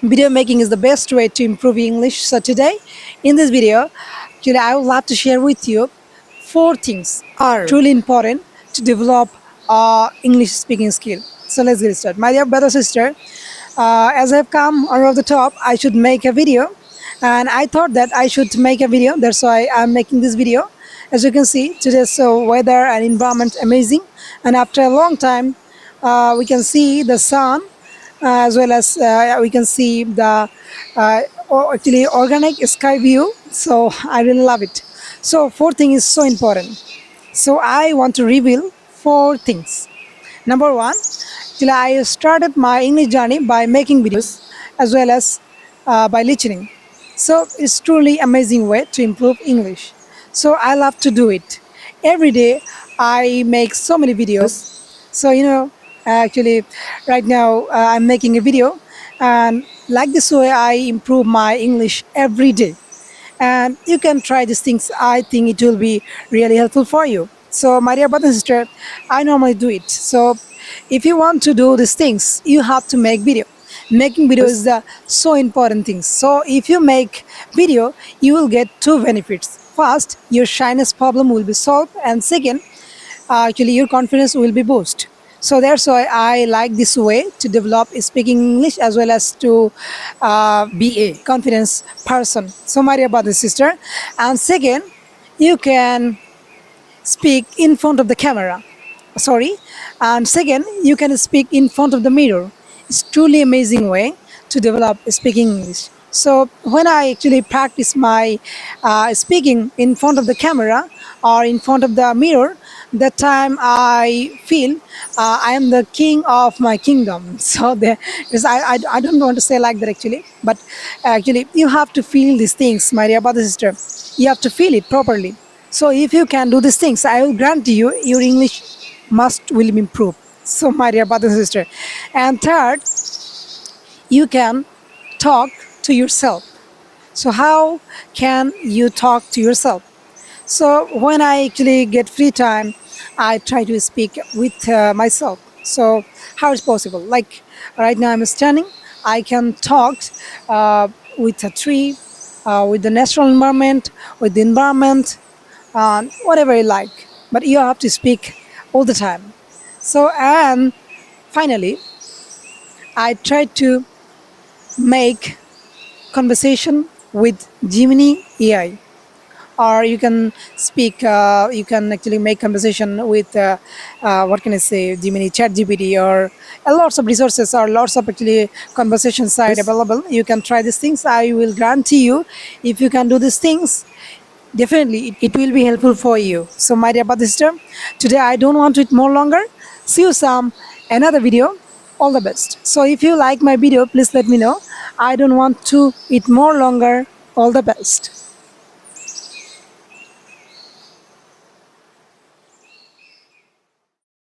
Video making is the best way to improve English. So today, in this video, I would love to share with you four things are truly important to develop English speaking skill. So let's get started. My dear brother sister, as I've come over the top, I should make a video, and I thought that I should make a video. That's why I'm making this video. As you can see, today's weather and environment amazing, and after a long time, we can see the sun as well as we can see the actually organic sky view. So I really love it. So fourth thing is so important. So I want to reveal four things. Number one, till I started my English journey by making videos as well as by listening. So it's truly amazing way to improve English. So I love to do it. Every day I make so many videos. So actually right now I'm making a video, and like this way I improve my English every day. And you can try these things. I think it will be really helpful for you. So my dear brother and sister, I normally do it. So if you want to do these things, you have to make video. Making video is the so important thing. So if you make video, you will get two benefits. First, your shyness problem will be solved, and second, actually your confidence will be boosted. So that's why I like this way to develop speaking English as well as to be a confidence person. So my dear brother and sister, and second, you can speak in front of the camera. Sorry, and second, you can speak in front of the mirror. It's truly amazing way to develop speaking English. So when I actually practice my speaking in front of the camera or in front of the mirror, that time I feel I am the king of my kingdom. So there is, I don't want to say like that actually, but actually you have to feel these things, my dear brother sister. You have to feel it properly. So if you can do these things, I will grant you your English must will improve. So my dear brother and sister, and third, you can talk to yourself. So how can you talk to yourself? So when I actually get free time, I try to speak with myself. So how is possible? Like right now I'm standing, I can talk with a tree, with the natural environment, with the environment, whatever you like. But you have to speak all the time. So and finally, I try to make conversation with Gemini AI, or you can speak. You can actually make conversation with what can I say, Gemini, Chat GPT, or lots of resources or lots of actually conversation site available. You can try these things. I will guarantee you, if you can do these things, definitely it will be helpful for you. So my dear brother sister, today I don't want to eat more longer. See you some another video. All the best. So if you like my video, please let me know. I don't want to eat more longer. All the best.